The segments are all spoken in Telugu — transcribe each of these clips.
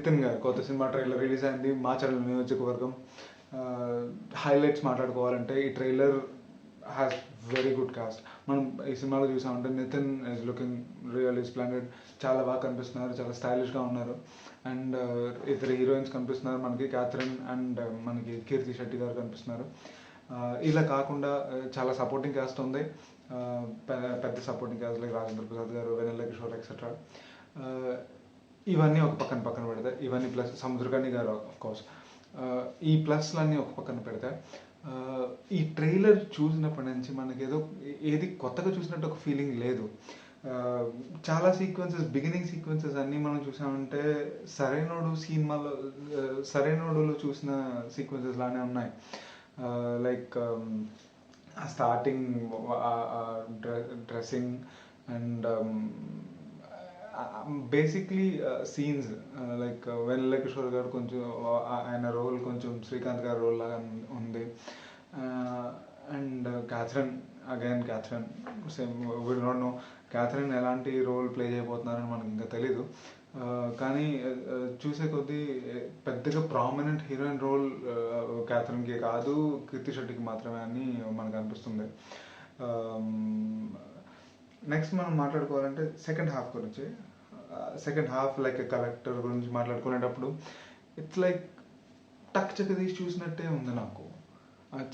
నితిన్ గారు కొత్త సినిమా ట్రైలర్ రిలీజ్ అయింది మాచర్ల నియోజకవర్గం. హైలైట్స్ మాట్లాడుకోవాలంటే ఈ trailer has very good cast. మనం ఈ సినిమాలో చూసామంటే Nithin is looking really splendid, చాలా బాగా కనిపిస్తున్నారు, చాలా స్టైలిష్గా ఉన్నారు. అండ్ ఇద్దరు హీరోయిన్స్ కనిపిస్తున్నారు మనకి, క్యాథరిన్ అండ్ మనకి కీర్తి శెట్టి గారు కనిపిస్తున్నారు. ఇలా కాకుండా చాలా సపోర్టింగ్ క్యాస్ట్ ఉంది, పెద్ద supporting caste like Rajendra Prasad గారు, వెన్నెల కిషోర్ ఎక్సెట్రా. ఇవన్నీ ఒక పక్కన పెడితే, ఇవన్నీ ప్లస్ సముద్రకని గారు ఆఫ్కోర్స్, ఈ ప్లస్లన్నీ ఒక పక్కన పెడితే ఈ ట్రైలర్ చూసినప్పటి నుంచి మనకి ఏది కొత్తగా చూసినట్టు ఒక ఫీలింగ్ లేదు. చాలా సీక్వెన్సెస్, బిగినింగ్ సీక్వెన్సెస్ అన్నీ మనం చూసామంటే సరైనోడులో చూసిన సీక్వెన్సెస్ లానే ఉన్నాయి. Like starting dressing and basically scenes like Vennela Kishore garu కొంచెం ఆయన రోల్ కొంచెం శ్రీకాంత్ గారి రోల్ లాగా ఉంది. And Catherine same we don't know Catherine ఎలాంటి రోల్ ప్లే చేయబోతున్నారని మనకి ఇంకా తెలీదు. కానీ చూసే కొద్దీ పెద్దగా ప్రామినెంట్ హీరోయిన్ రోల్ క్యాథరిన్కి కాదు, కీర్తి శెట్టికి మాత్రమే అని మనకు అనిపిస్తుంది. నెక్స్ట్ మనం మాట్లాడుకోవాలంటే సెకండ్ హాఫ్ గురించి. సెకండ్ హాఫ్ లైక్ కలెక్టర్ గురించి మాట్లాడుకునేటప్పుడు ఇట్స్ లైక్ టక్ చక్క తీసి చూసినట్టే ఉంది నాకు.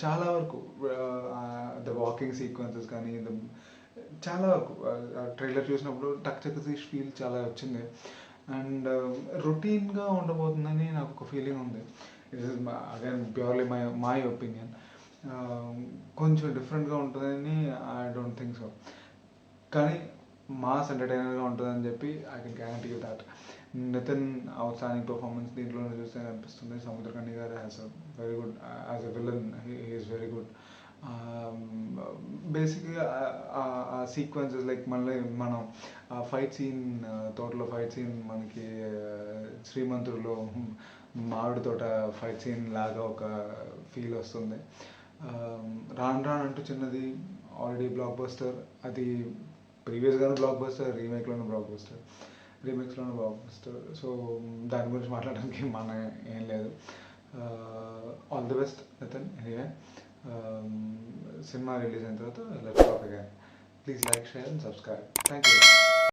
చాలా వరకు ద వాకింగ్ సీక్వెన్సెస్ కానీ చాలా వరకు ట్రైలర్ చూసినప్పుడు టక్ చక్క తీసి ఫీల్ చాలా వచ్చింది. అండ్ రొటీన్గా ఉండబోతుందని నాకు ఒక ఫీలింగ్ ఉంది. It is again purely my opinion. కొంచెం డిఫరెంట్గా ఉంటుందని ఐ డోంట్ థింక్ సో. కానీ మాస్ ఎంటర్టైనర్గా ఉంటుందని చెప్పి I can guarantee you that. Nithin outstanding performance దీంట్లోనే చూస్తే అనిపిస్తుంది. సముద్రకని గారు as a very good, as a villain he's very good. బేసిక్గా ఆ సీక్వెన్సెస్ లైక్ మళ్ళీ మనం ఆ ఫైట్ సీన్, తోటలో ఫైట్ సీన్ మనకి శ్రీమంతుడిలో మామిడి తోట ఫైట్ సీన్ లాగా ఒక ఫీల్ వస్తుంది. రాను అంటూ చిన్నది ఆల్రెడీ బ్లాక్ బస్టర్, అది ప్రీవియస్గానే బ్లాక్ బస్టర్, రీమేక్స్లోనే బ్లాక్ బస్టర్. సో దాని గురించి మాట్లాడడానికి మన ఏం లేదు. All the best Nithin. Anyway cinema release అయిన తర్వాత let's talk again. Please like, share and subscribe. Thank you.